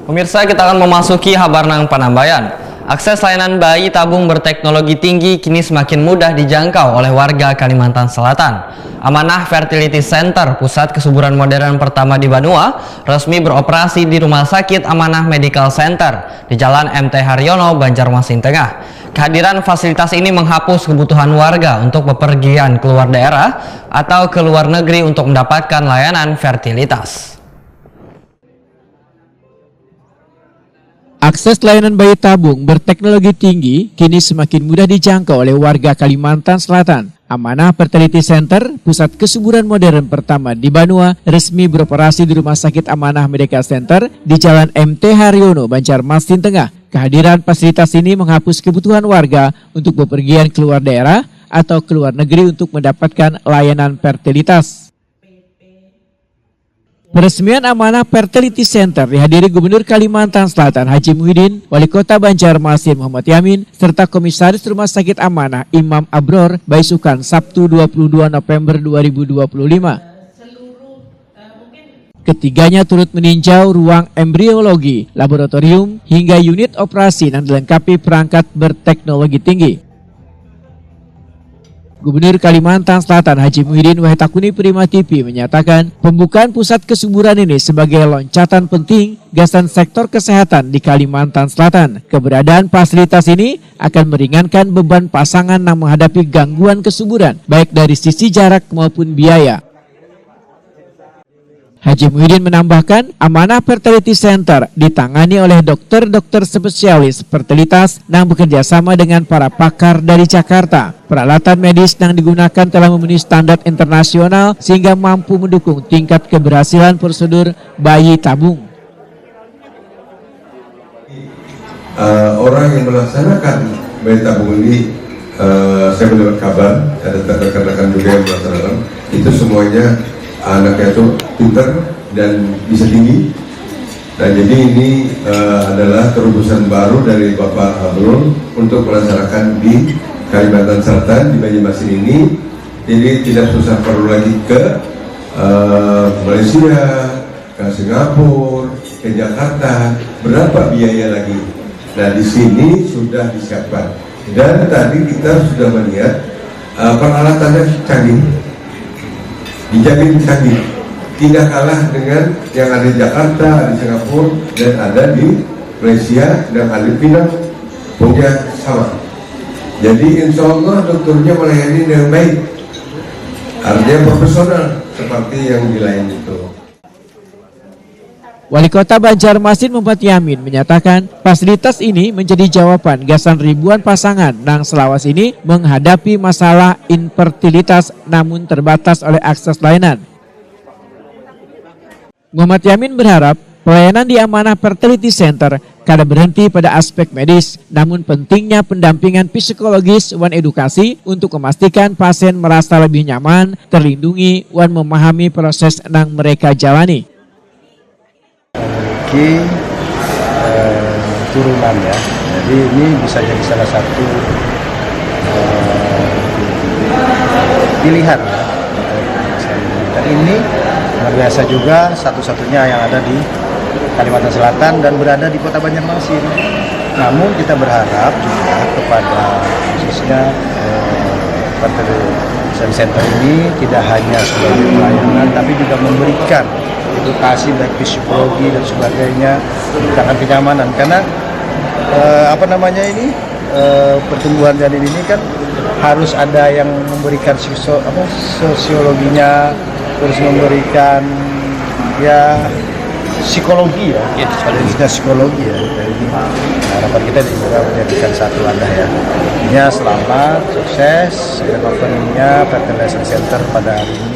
Pemirsa, kita akan memasuki Habarnang Panambayan. Akses layanan bayi tabung berteknologi tinggi kini semakin mudah dijangkau oleh warga Kalimantan Selatan. Amanah Fertility Center, pusat kesuburan modern pertama di Banua, resmi beroperasi di Rumah Sakit Amanah Medical Center di Jalan MT Haryono, Banjarmasin Tengah. Kehadiran fasilitas ini menghapus kebutuhan warga untuk bepergian keluar daerah atau ke luar negeri untuk mendapatkan layanan fertilitas. Akses layanan bayi tabung berteknologi tinggi kini semakin mudah dijangkau oleh warga Kalimantan Selatan. Amanah Fertility Center, pusat kesuburan modern pertama di Banua, resmi beroperasi di Rumah Sakit Amanah Medical Center di Jalan MT Haryono, Banjarmasin Tengah. Kehadiran fasilitas ini menghapus kebutuhan warga untuk bepergian keluar daerah atau keluar negeri untuk mendapatkan layanan fertilitas. Peresmian Amanah Fertility Center dihadiri Gubernur Kalimantan Selatan Haji Muhyiddin, Wali Kota Banjarmasin Muhammad Yamin, serta Komisaris Rumah Sakit Amanah Imam Abror Baisukan Sabtu 22 November 2025. Ketiganya turut meninjau ruang embriologi, laboratorium, hingga unit operasi yang dilengkapi perangkat berteknologi tinggi. Gubernur Kalimantan Selatan Haji Muhyiddin Wahitakuni Prima TV menyatakan pembukaan pusat kesuburan ini sebagai loncatan penting gasan sektor kesehatan di Kalimantan Selatan. Keberadaan fasilitas ini akan meringankan beban pasangan yang menghadapi gangguan kesuburan baik dari sisi jarak maupun biaya. Haji Muhyiddin menambahkan, Amanah Fertility Center ditangani oleh dokter-dokter spesialis fertilitas yang bekerja sama dengan para pakar dari Jakarta. Peralatan medis yang digunakan telah memenuhi standar internasional sehingga mampu mendukung tingkat keberhasilan prosedur bayi tabung. Orang yang melaksanakan bayi tabung ini, saya mendapat kabar, ada rekan-rekan juga yang melaksanakan, itu semuanya anaknya itu pintar dan bisa tinggi. Dan jadi ini adalah terobosan baru dari Bapak Abror untuk melaksanakan di Kalimantan Selatan, di Banjarmasin ini. Jadi tidak susah perlu lagi ke Malaysia, ke Singapura, ke Jakarta, berapa biaya lagi. Nah, di sini sudah disiapkan. Dan tadi kita sudah melihat peralatannya canggih, dijamin canggih, tidak kalah dengan yang ada di Jakarta, ada di Singapura, dan ada di Malaysia, dan ada di Pinang, punya sama. Jadi insya Allah dokternya melayani dengan baik, artinya profesional seperti yang di lain itu. Wali Kota Banjarmasin Muhammad Yamin menyatakan fasilitas ini menjadi jawaban gasan ribuan pasangan yang selawas ini menghadapi masalah infertilitas namun terbatas oleh akses layanan. Muhammad Yamin berharap pelayanan di Amanah Fertility Center kada berhenti pada aspek medis, namun pentingnya pendampingan psikologis dan edukasi untuk memastikan pasien merasa lebih nyaman, terlindungi, dan memahami proses yang mereka jalani. Turunan ya, jadi ini bisa jadi salah satu pilihan ya. Dan ini luar biasa juga, satu-satunya yang ada di Kalimantan Selatan dan berada di Kota Banjarmasin. Namun kita berharap juga kepada khususnya Fertility Center ini tidak hanya sebagai pelayanan, tapi juga memberikan edukasi baik psikologi dan sebagainya, menciptakan kenyamanan. Karena pertumbuhan janin ini kan harus ada yang memberikan sosiologinya, terus memberikan ya psikologi ya, psikologi ya. Jadi harapan kita juga menjadikan satu wadah ya. Intinya selamat, sukses, dan openingnya Fertility Center pada hari ini.